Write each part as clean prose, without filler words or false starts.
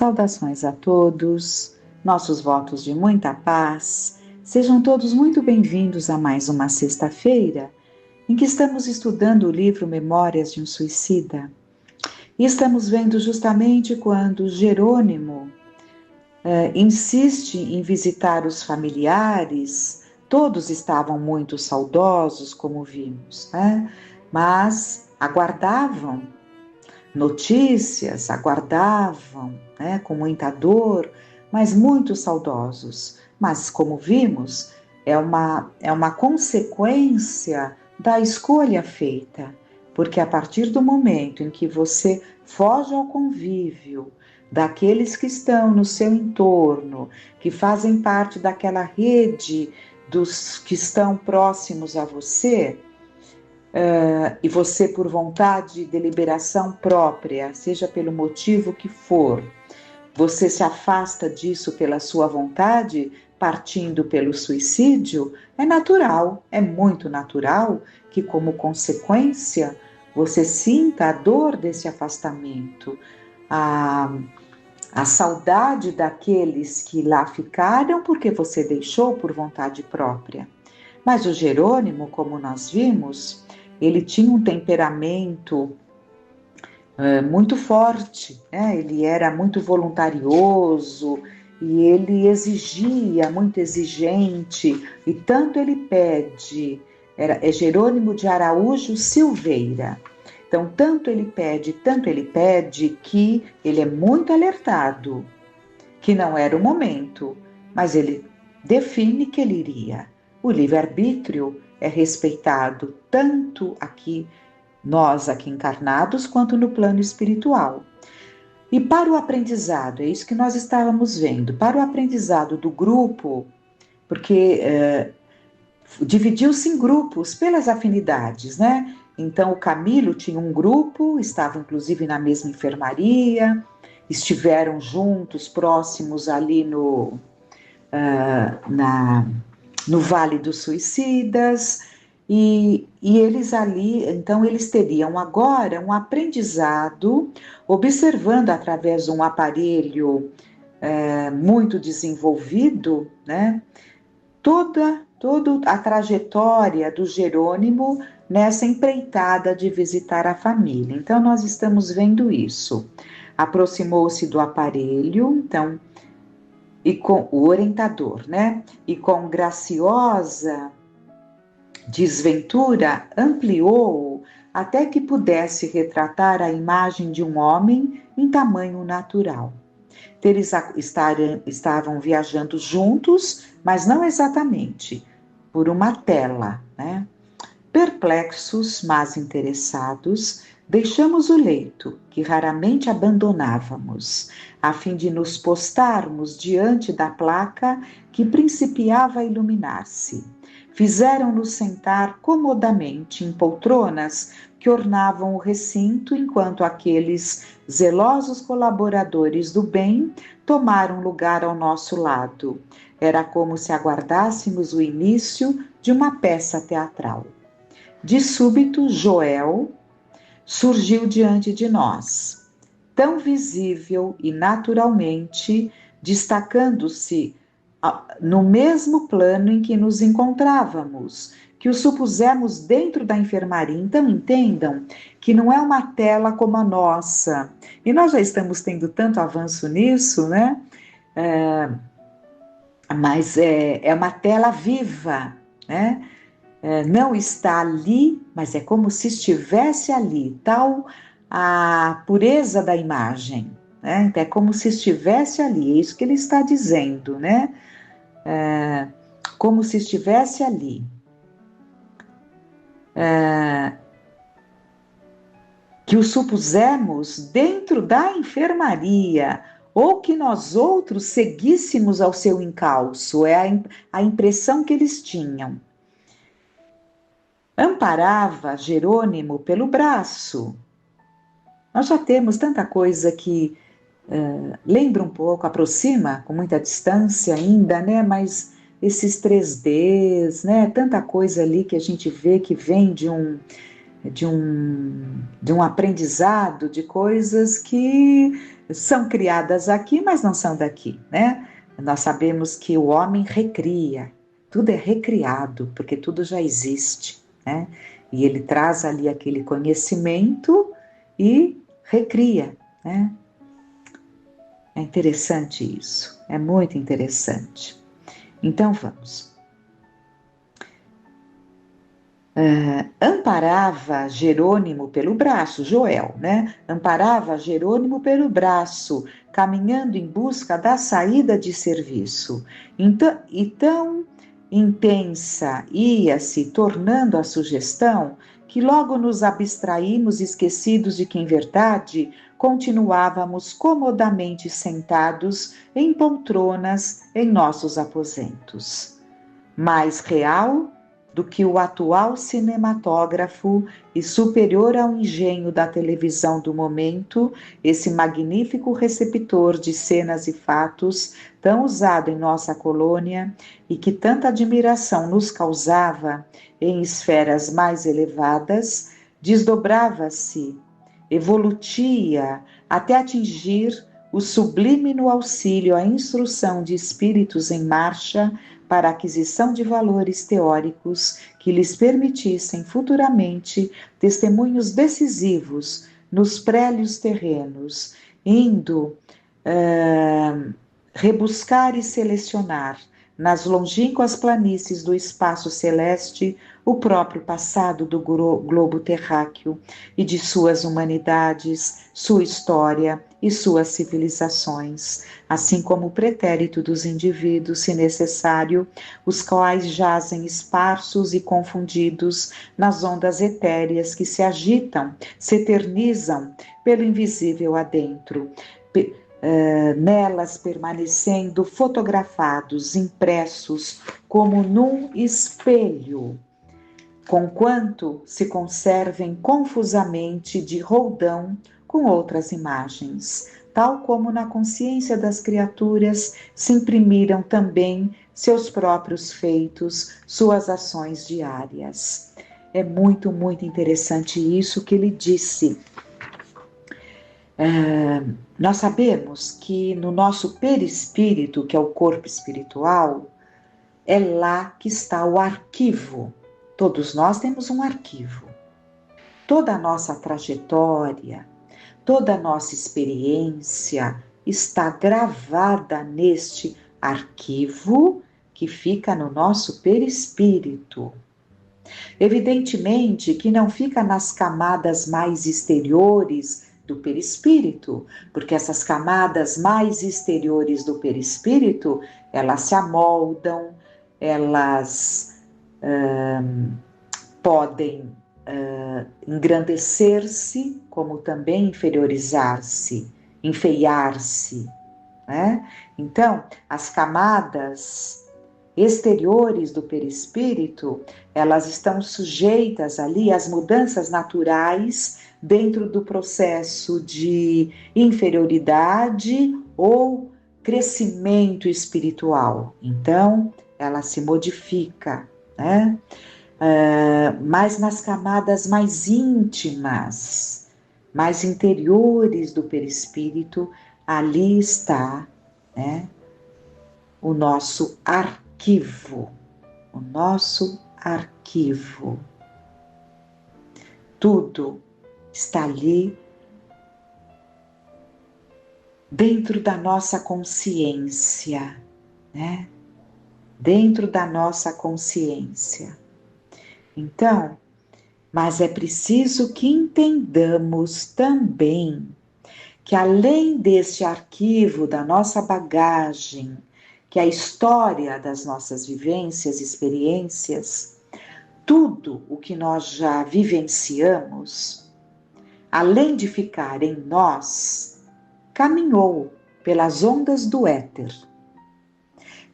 Saudações a todos, nossos votos de muita paz. Sejam todos muito bem-vindos a mais uma sexta-feira em que estamos estudando o livro Memórias de um Suicida. E estamos vendo justamente quando Jerônimo insiste em visitar os familiares. Todos estavam muito saudosos, como vimos, né? Mas aguardavam notícias, aguardavam, né, com muita dor, mas muito saudosos. Mas, como vimos, é uma consequência da escolha feita, porque a partir do momento em que você foge ao convívio daqueles que estão no seu entorno, que fazem parte daquela rede dos que estão próximos a você, e você, por vontade e deliberação própria, seja pelo motivo que for, você se afasta disso pela sua vontade, partindo pelo suicídio, é natural, é muito natural que, como consequência, você sinta a dor desse afastamento, a saudade daqueles que lá ficaram porque você deixou por vontade própria. Mas o Jerônimo, como nós vimos, ele tinha um temperamento muito forte, né? Ele era muito voluntarioso e ele exigia, muito exigente, e tanto ele pede, é Jerônimo de Araújo Silveira. Então, tanto ele pede que ele é muito alertado, que não era o momento, mas ele define que ele iria. O livre-arbítrio é respeitado tanto aqui, nós aqui encarnados, quanto no plano espiritual. E para o aprendizado, é isso que nós estávamos vendo, para o aprendizado do grupo, porque dividiu-se em grupos pelas afinidades, né? Então o Camilo tinha um grupo, estava inclusive na mesma enfermaria, estiveram juntos, próximos ali no Vale dos Suicidas, e eles ali, então eles teriam agora um aprendizado, observando através de um aparelho muito desenvolvido, né, toda a trajetória do Jerônimo nessa empreitada de visitar a família. Então nós estamos vendo isso. Aproximou-se do aparelho, então, e com o orientador, né? E com graciosa desventura ampliou até que pudesse retratar a imagem de um homem em tamanho natural. Eles estavam viajando juntos, mas não exatamente, por uma tela, né? Perplexos, mas interessados, deixamos o leito, que raramente abandonávamos, a fim de nos postarmos diante da placa que principiava a iluminar-se. Fizeram-nos sentar comodamente em poltronas que ornavam o recinto, enquanto aqueles zelosos colaboradores do bem tomaram lugar ao nosso lado. Era como se aguardássemos o início de uma peça teatral. De súbito, Joel surgiu diante de nós, tão visível e naturalmente, destacando-se no mesmo plano em que nos encontrávamos, que o supusemos dentro da enfermaria. Então entendam que não é uma tela como a nossa, e nós já estamos tendo tanto avanço nisso, né? Mas é uma tela viva, né? Não está ali, mas é como se estivesse ali, tal a pureza da imagem, né? Então, é como se estivesse ali, é isso que ele está dizendo, né? Como se estivesse ali. Que o supusemos dentro da enfermaria, ou que nós outros seguíssemos ao seu encalço, é a impressão que eles tinham. Amparava Jerônimo pelo braço. Nós já temos tanta coisa que lembra um pouco, aproxima com muita distância ainda, né? Mas esses 3Ds, né? Tanta coisa ali que a gente vê que vem de um aprendizado, de coisas que são criadas aqui, mas não são daqui, né? Nós sabemos que o homem recria, tudo é recriado, porque tudo já existe, né? E ele traz ali aquele conhecimento e recria, né? É interessante isso, é muito interessante. Então vamos. Amparava Jerônimo pelo braço, Joel, né? Amparava Jerônimo pelo braço, caminhando em busca da saída de serviço. Então, e tão intensa ia se tornando a sugestão que logo nos abstraímos, esquecidos de que, em verdade, continuávamos comodamente sentados em poltronas em nossos aposentos. Mais real do que o atual cinematógrafo e superior ao engenho da televisão do momento, esse magnífico receptor de cenas e fatos, tão usado em nossa colônia e que tanta admiração nos causava em esferas mais elevadas, desdobrava-se, evoluía até atingir o sublime no auxílio à instrução de espíritos em marcha para a aquisição de valores teóricos que lhes permitissem futuramente testemunhos decisivos nos prélios terrenos, indo rebuscar e selecionar nas longínquas planícies do espaço celeste o próprio passado do globo terráqueo e de suas humanidades, sua história e suas civilizações, assim como o pretérito dos indivíduos, se necessário, os quais jazem esparsos e confundidos nas ondas etéreas que se agitam, se eternizam pelo invisível adentro, nelas permanecendo fotografados, impressos como num espelho, conquanto se conservem confusamente de roldão com outras imagens, tal como na consciência das criaturas se imprimiram também seus próprios feitos, suas ações diárias. É muito, muito interessante isso que ele disse. Nós sabemos que no nosso perispírito, que é o corpo espiritual, é lá que está o arquivo. Todos nós temos um arquivo. Toda a nossa trajetória, toda a nossa experiência está gravada neste arquivo que fica no nosso perispírito. Evidentemente que não fica nas camadas mais exteriores do perispírito, porque essas camadas mais exteriores do perispírito, elas se amoldam, elas podem engrandecer-se, como também inferiorizar-se, enfeiar-se, né? Então, as camadas exteriores do perispírito, elas estão sujeitas ali às mudanças naturais dentro do processo de inferioridade ou crescimento espiritual. Então, ela se modifica, né? Mas nas camadas mais íntimas, mais interiores do perispírito, ali está, né, o nosso arquivo, o nosso arquivo. Tudo está ali dentro da nossa consciência, né? Dentro da nossa consciência. Então, mas é preciso que entendamos também que além deste arquivo da nossa bagagem, que é a história das nossas vivências, experiências, tudo o que nós já vivenciamos, além de ficar em nós, caminhou pelas ondas do éter.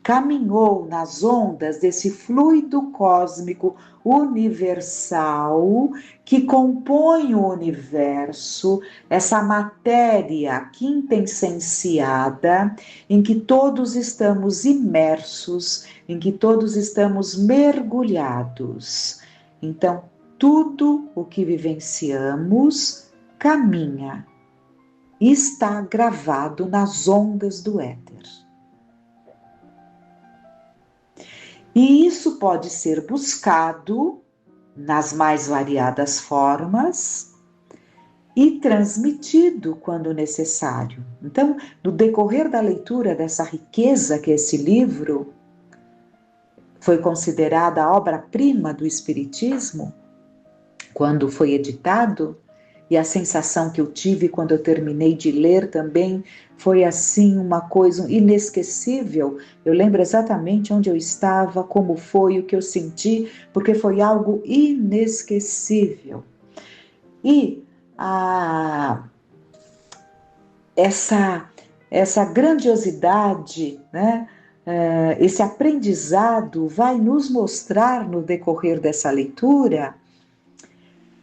Caminhou nas ondas desse fluido cósmico universal que compõe o universo, essa matéria quintessenciada em que todos estamos imersos, em que todos estamos mergulhados. Então, tudo o que vivenciamos caminha está gravado nas ondas do éter. E isso pode ser buscado nas mais variadas formas e transmitido quando necessário. Então, no decorrer da leitura dessa riqueza que é esse livro, foi considerada a obra-prima do Espiritismo, quando foi editado, e a sensação que eu tive quando eu terminei de ler também foi assim uma coisa inesquecível. Eu lembro exatamente onde eu estava, como foi, o que eu senti, porque foi algo inesquecível. E essa grandiosidade, né? Esse aprendizado vai nos mostrar no decorrer dessa leitura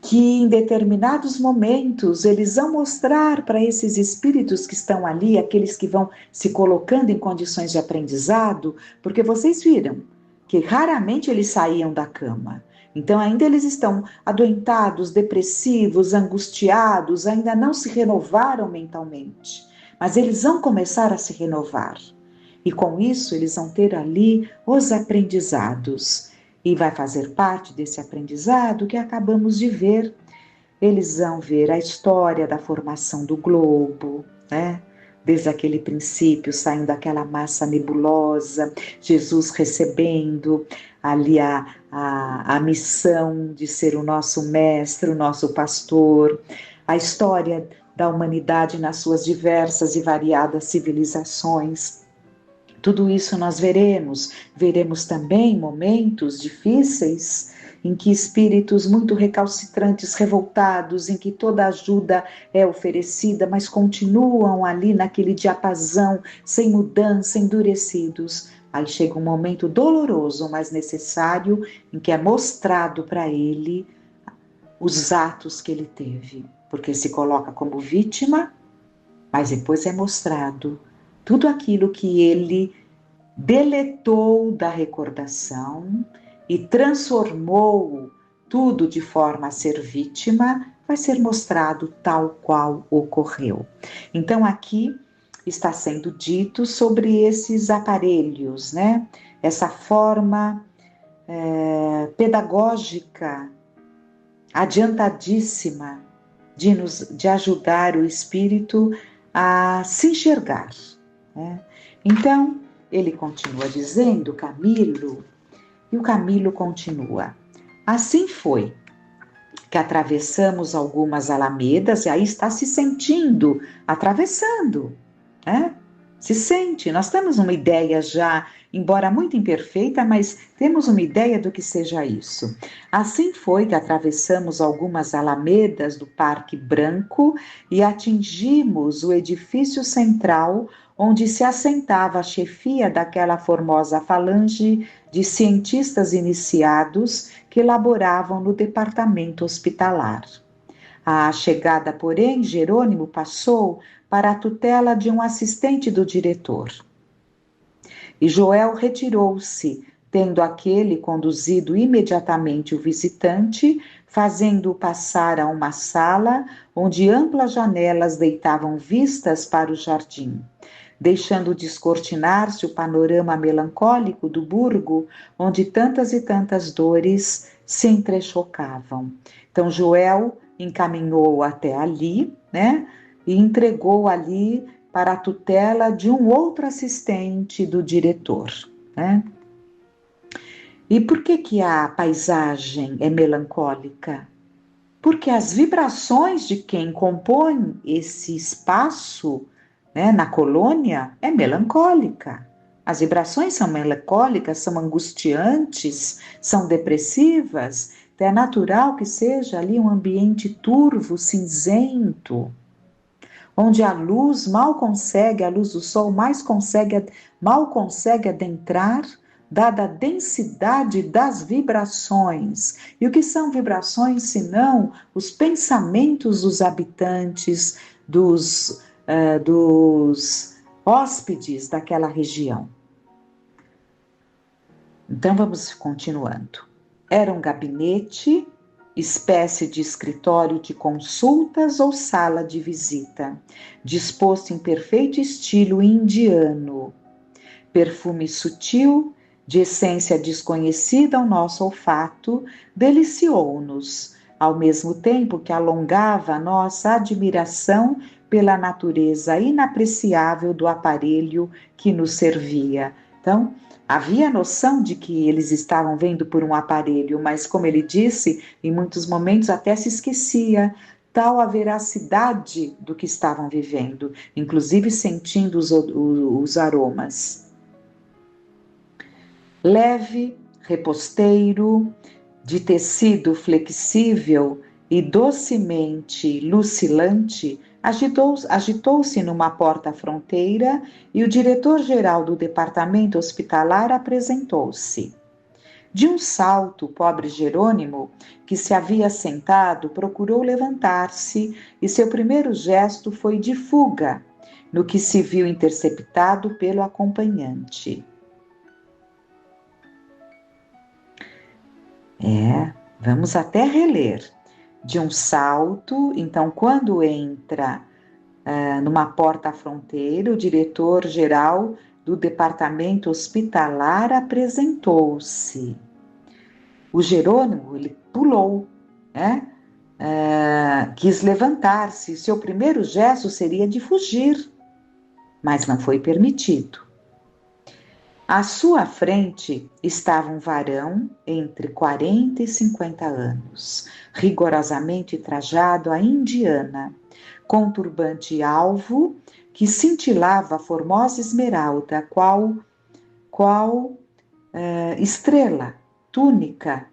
que em determinados momentos eles vão mostrar para esses espíritos que estão ali, aqueles que vão se colocando em condições de aprendizado, porque vocês viram que raramente eles saíam da cama. Então ainda eles estão adoentados, depressivos, angustiados, ainda não se renovaram mentalmente, mas eles vão começar a se renovar. E com isso eles vão ter ali os aprendizados. E vai fazer parte desse aprendizado que acabamos de ver. Eles vão ver a história da formação do globo, né? Desde aquele princípio, saindo daquela massa nebulosa, Jesus recebendo ali a missão de ser o nosso mestre, o nosso pastor, a história da humanidade nas suas diversas e variadas civilizações. Tudo isso nós veremos também momentos difíceis em que espíritos muito recalcitrantes, revoltados, em que toda ajuda é oferecida, mas continuam ali naquele diapasão, sem mudança, endurecidos. Aí chega um momento doloroso, mas necessário, em que é mostrado para ele os atos que ele teve, porque se coloca como vítima, mas depois é mostrado tudo aquilo que ele deletou da recordação e transformou tudo de forma a ser vítima, vai ser mostrado tal qual ocorreu. Então aqui está sendo dito sobre esses aparelhos, né? Essa forma pedagógica adiantadíssima de ajudar o espírito a se enxergar, né? Então, ele continua dizendo, Camilo, e o Camilo continua. Assim foi que atravessamos algumas alamedas, e aí está se sentindo, atravessando, né? Se sente, nós temos uma ideia já, embora muito imperfeita, mas temos uma ideia do que seja isso. Assim foi que atravessamos algumas alamedas do Parque Branco e atingimos o edifício central, onde se assentava a chefia daquela formosa falange de cientistas iniciados que laboravam no departamento hospitalar. À chegada, porém, Jerônimo passou para a tutela de um assistente do diretor. E Joel retirou-se, tendo aquele conduzido imediatamente o visitante, fazendo-o passar a uma sala onde amplas janelas deitavam vistas para o jardim, deixando descortinar-se o panorama melancólico do burgo, onde tantas e tantas dores se entrechocavam. Então Joel encaminhou até ali, né, e entregou ali para a tutela de um outro assistente do diretor, né? E por que a paisagem é melancólica? Porque as vibrações de quem compõe esse espaço, né, na colônia, é melancólica. As vibrações são melancólicas, são angustiantes, são depressivas. Então é natural que seja ali um ambiente turvo, cinzento, onde a luz mal consegue, a luz do sol mal consegue adentrar, dada a densidade das vibrações. E o que são vibrações, senão os pensamentos dos habitantes, dos hóspedes daquela região? Então vamos continuando. Era um gabinete espécie de escritório de consultas ou sala de visita, disposto em perfeito estilo indiano. Perfume sutil, de essência desconhecida ao nosso olfato, deliciou-nos, ao mesmo tempo que alongava nossa admiração pela natureza inapreciável do aparelho que nos servia. Então, havia noção de que eles estavam vendo por um aparelho, mas, como ele disse, em muitos momentos até se esquecia tal a veracidade do que estavam vivendo, inclusive sentindo os aromas. Leve, reposteiro, de tecido flexível e docemente lucilante, agitou-se numa porta-fronteira e o diretor-geral do departamento hospitalar apresentou-se. De um salto, o pobre Jerônimo, que se havia sentado, procurou levantar-se e seu primeiro gesto foi de fuga, no que se viu interceptado pelo acompanhante. Vamos até reler. De um salto, então, quando entra numa porta-fronteira, o diretor-geral do departamento hospitalar apresentou-se. O Jerônimo, ele pulou, né? Quis levantar-se. Seu primeiro gesto seria de fugir, mas não foi permitido. À sua frente estava um varão entre 40 e 50 anos, rigorosamente trajado à indiana, com turbante alvo que cintilava a formosa esmeralda, qual estrela, túnica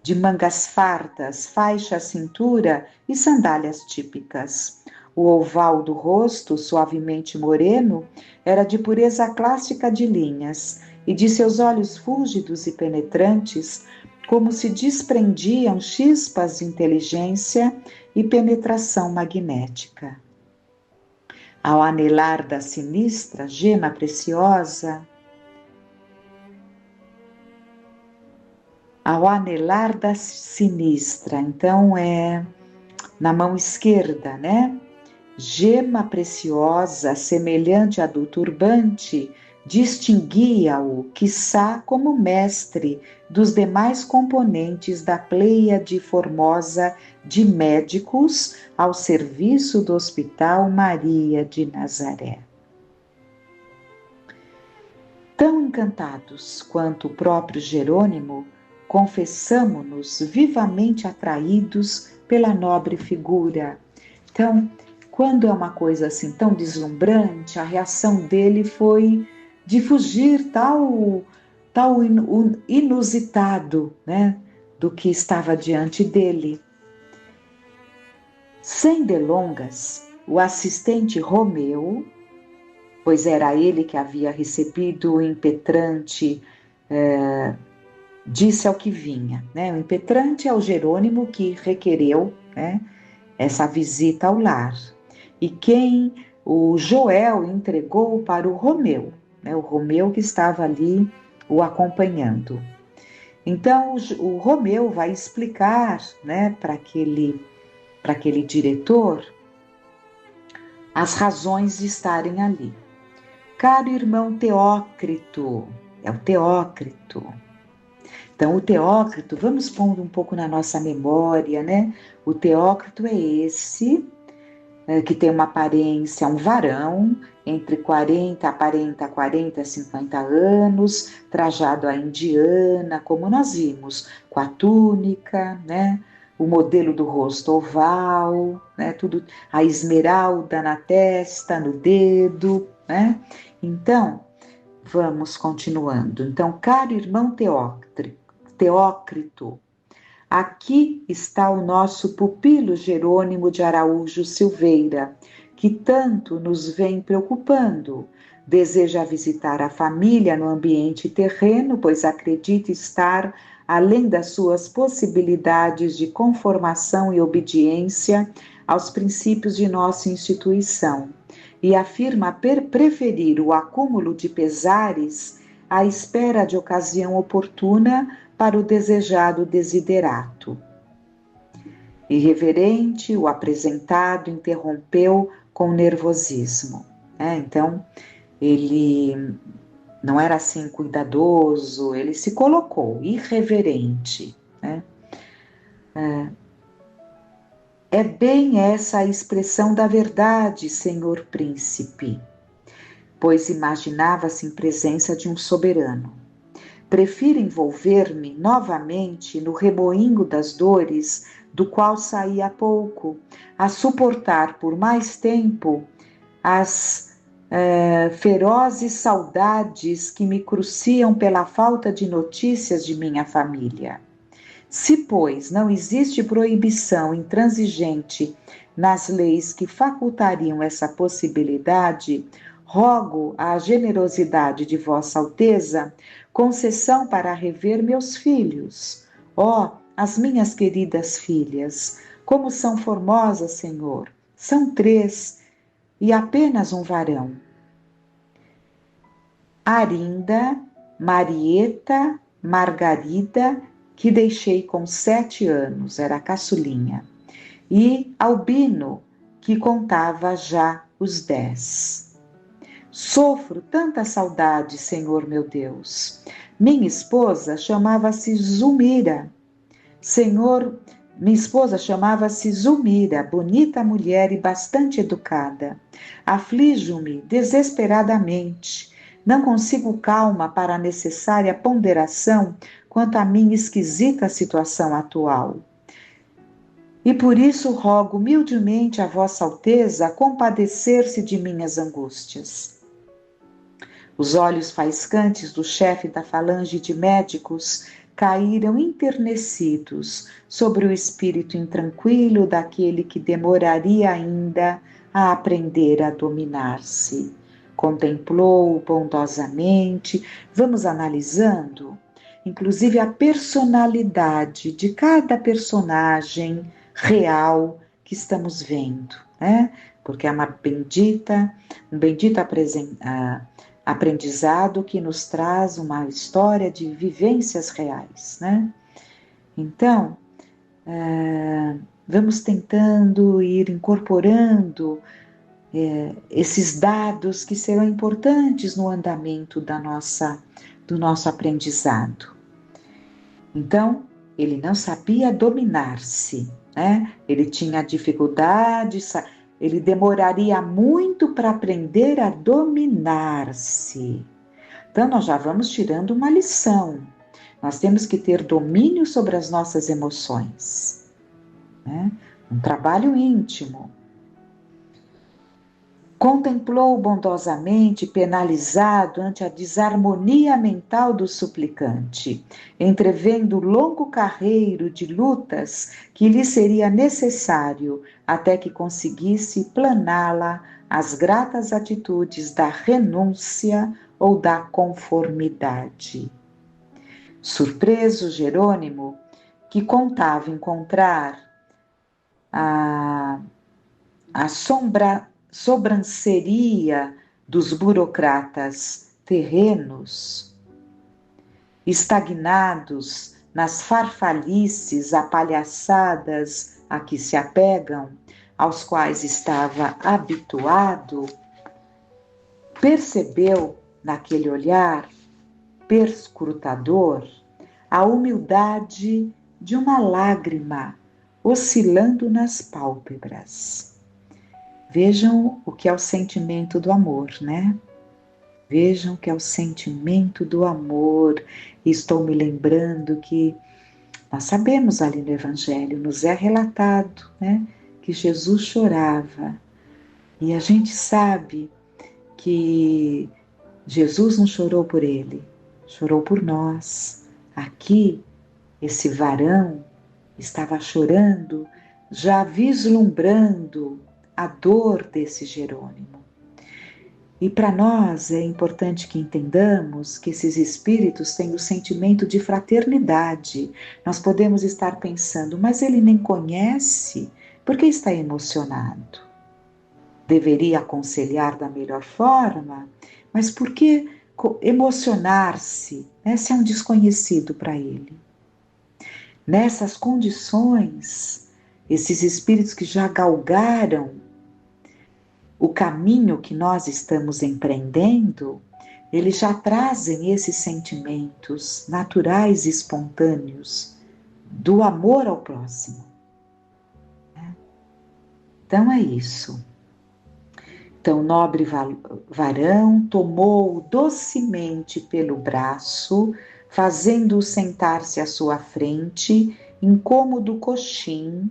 de mangas fartas, faixa à cintura e sandálias típicas. O oval do rosto, suavemente moreno, era de pureza clássica de linhas, e de seus olhos fúlgidos e penetrantes, como se desprendiam chispas de inteligência e penetração magnética. Ao anelar da sinistra gema preciosa, então é na mão esquerda, né? Gema preciosa, semelhante à do turbante, distinguia-o, quiçá, como mestre dos demais componentes da pleiade formosa de médicos ao serviço do Hospital Maria de Nazaré. Tão encantados quanto o próprio Jerônimo, confessamo-nos vivamente atraídos pela nobre figura. Então, quando é uma coisa assim tão deslumbrante, a reação dele foi de fugir tal inusitado, né, do que estava diante dele. Sem delongas, o assistente Romeu, pois era ele que havia recebido o impetrante, disse ao que vinha, né? O impetrante é o Jerônimo que requereu, né, essa visita ao lar, e quem o Joel entregou para o Romeu, né, o Romeu que estava ali o acompanhando. Então o Romeu vai explicar, né, para aquele diretor as razões de estarem ali. Caro irmão Teócrito, é o Teócrito. Então, o Teócrito, vamos pondo um pouco na nossa memória, né? O Teócrito é esse que tem uma aparência, um varão, entre 40 a 50 anos, trajado à indiana, como nós vimos, com a túnica, né? O modelo do rosto oval, né? Tudo, a esmeralda na testa, no dedo, né? Então, vamos continuando. Então, caro irmão Teócrito, aqui está o nosso pupilo Jerônimo de Araújo Silveira, que tanto nos vem preocupando. Deseja visitar a família no ambiente terreno, pois acredita estar além das suas possibilidades de conformação e obediência aos princípios de nossa instituição, e afirma preferir o acúmulo de pesares à espera de ocasião oportuna para o desejado desiderato. Irreverente, o apresentado interrompeu com nervosismo. Então, ele não era assim cuidadoso, ele se colocou irreverente. É bem essa a expressão da verdade, senhor príncipe, pois imaginava-se em presença de um soberano. Prefiro envolver-me novamente no remoinho das dores do qual saí há pouco, a suportar por mais tempo as ferozes saudades que me cruciam pela falta de notícias de minha família. Se, pois, não existe proibição intransigente nas leis que facultariam essa possibilidade, rogo à generosidade de Vossa Alteza concessão para rever meus filhos. Ó, as minhas queridas filhas, como são formosas, Senhor! São 3 e apenas um varão. Arinda, Marieta, Margarida, que deixei com 7 anos, era a caçulinha, e Albino, que contava já os 10. Sofro tanta saudade, Senhor meu Deus. Minha esposa chamava-se Zulmira. Senhor, minha esposa chamava-se Zulmira, bonita mulher e bastante educada. Aflijo-me desesperadamente. Não consigo calma para a necessária ponderação quanto à minha esquisita situação atual. E por isso rogo humildemente a Vossa Alteza compadecer-se de minhas angústias. Os olhos faiscantes do chefe da falange de médicos caíram enternecidos sobre o espírito intranquilo daquele que demoraria ainda a aprender a dominar-se. Contemplou bondosamente, vamos analisando, inclusive a personalidade de cada personagem real que estamos vendo, Porque é um bendito aprendizado que nos traz uma história de vivências reais, Então, vamos tentando ir incorporando esses dados que serão importantes no andamento do nosso aprendizado. Então, ele não sabia dominar-se, Ele tinha dificuldade, ele demoraria muito para aprender a dominar-se. Então, nós já vamos tirando uma lição. Nós temos que ter domínio sobre as nossas emoções, Um trabalho íntimo. Contemplou bondosamente, penalizado ante a desarmonia mental do suplicante, entrevendo o longo carreiro de lutas que lhe seria necessário até que conseguisse planá-la às gratas atitudes da renúncia ou da conformidade. Surpreso, Jerônimo, que contava encontrar a sobranceria dos burocratas terrenos, estagnados nas farfalices apalhaçadas a que se apegam, aos quais estava habituado, percebeu naquele olhar perscrutador a humildade de uma lágrima oscilando nas pálpebras. Vejam o que é o sentimento do amor, Vejam o que é o sentimento do amor. Estou me lembrando que nós sabemos ali no Evangelho, nos é relatado, que Jesus chorava. E a gente sabe que Jesus não chorou por ele, chorou por nós. Aqui, esse varão estava chorando, já vislumbrando a dor desse Jerônimo. E para nós é importante que entendamos que esses espíritos têm o sentimento de fraternidade. Nós podemos estar pensando, mas ele nem conhece, por que está emocionado? Deveria aconselhar da melhor forma, mas por que emocionar-se, se é um desconhecido para ele? Nessas condições, esses espíritos que já galgaram o caminho que nós estamos empreendendo, eles já trazem esses sentimentos naturais e espontâneos do amor ao próximo. Então é isso. Então, nobre varão tomou-o docemente pelo braço, fazendo-o sentar-se à sua frente, em cômodo coxim,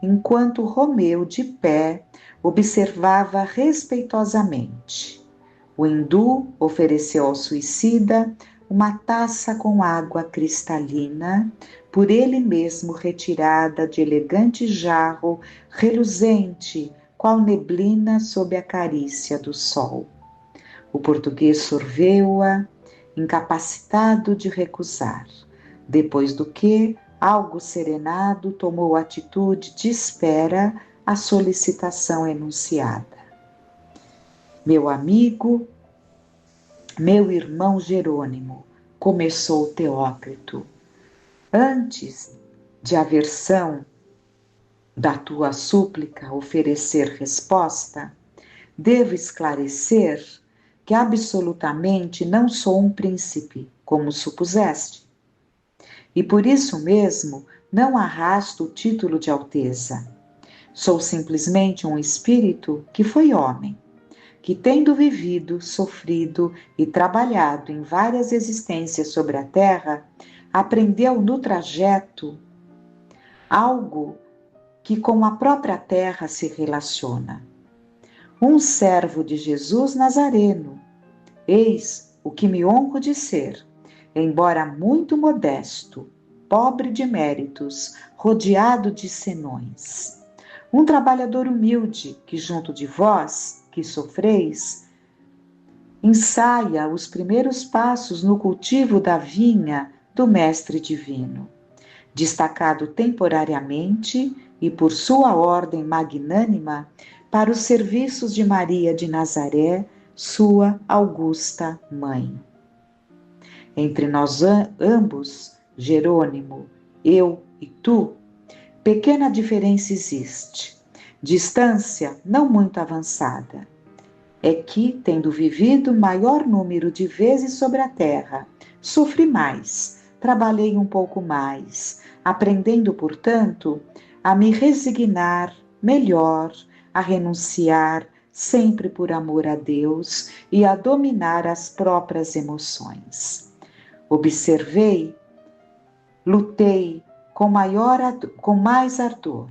enquanto Romeu, de pé, observava respeitosamente. O hindu ofereceu ao suicida uma taça com água cristalina, por ele mesmo retirada de elegante jarro reluzente, qual neblina sob a carícia do sol. O português sorveu-a, incapacitado de recusar, depois do que, algo serenado, tomou atitude de espera à solicitação enunciada. Meu amigo, meu irmão Jerônimo, começou Teócrito, antes de aversão da tua súplica oferecer resposta, devo esclarecer que absolutamente não sou um príncipe, como supuseste, e por isso mesmo não arrasto o título de alteza. Sou simplesmente um espírito que foi homem, que tendo vivido, sofrido e trabalhado em várias existências sobre a terra, aprendeu no trajeto algo que com a própria terra se relaciona. Um servo de Jesus Nazareno, eis o que me honro de ser, embora muito modesto, pobre de méritos, rodeado de senões. Um trabalhador humilde que junto de vós, que sofreis, ensaia os primeiros passos no cultivo da vinha do Mestre Divino, destacado temporariamente e por sua ordem magnânima para os serviços de Maria de Nazaré, sua augusta mãe. Entre nós ambos, Jerônimo, eu e tu, pequena diferença existe, distância não muito avançada. É que, tendo vivido maior número de vezes sobre a terra, sofri mais, trabalhei um pouco mais, aprendendo, portanto, a me resignar melhor, a renunciar sempre por amor a Deus e a dominar as próprias emoções. Observei, lutei com mais ardor.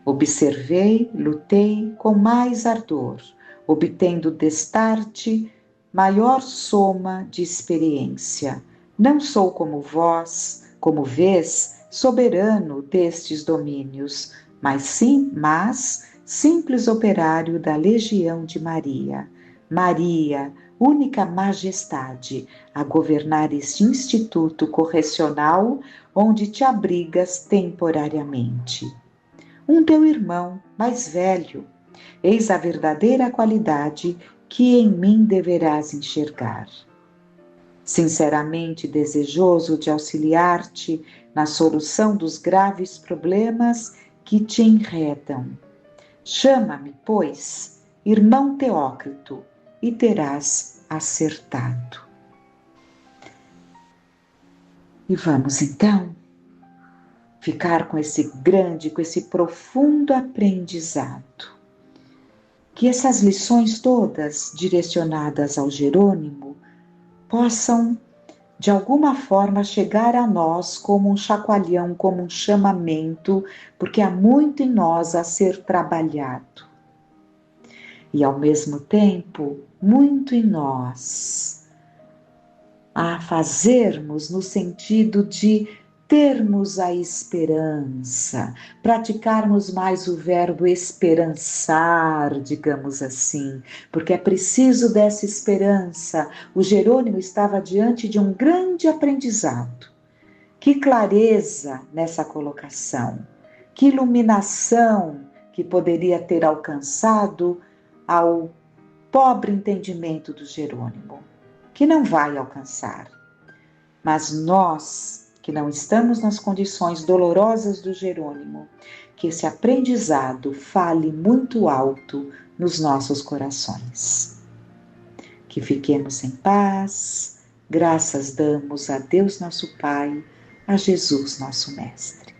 Observei, lutei com mais ardor, obtendo destarte maior soma de experiência. Não sou como vós, como vês, soberano destes domínios, mas simples operário da legião de Maria. Maria, única majestade, a governar este instituto correcional onde te abrigas temporariamente. Um teu irmão mais velho, eis a verdadeira qualidade que em mim deverás enxergar. Sinceramente desejoso de auxiliar-te na solução dos graves problemas que te enredam. Chama-me, pois, irmão Teócrito, e terás acertado. E vamos então ficar com esse profundo aprendizado. Que essas lições todas direcionadas ao Jerônimo possam, de alguma forma, chegar a nós como um chacoalhão, como um chamamento, porque há muito em nós a ser trabalhado. E, ao mesmo tempo, muito em nós a fazermos no sentido de termos a esperança, praticarmos mais o verbo esperançar, digamos assim, porque é preciso dessa esperança. O Jerônimo estava diante de um grande aprendizado. Que clareza nessa colocação, que iluminação que poderia ter alcançado ao pobre entendimento do Jerônimo, que não vai alcançar. Mas nós que não estamos nas condições dolorosas do Jerônimo, que esse aprendizado fale muito alto nos nossos corações. Que fiquemos em paz, graças damos a Deus nosso Pai, a Jesus nosso Mestre.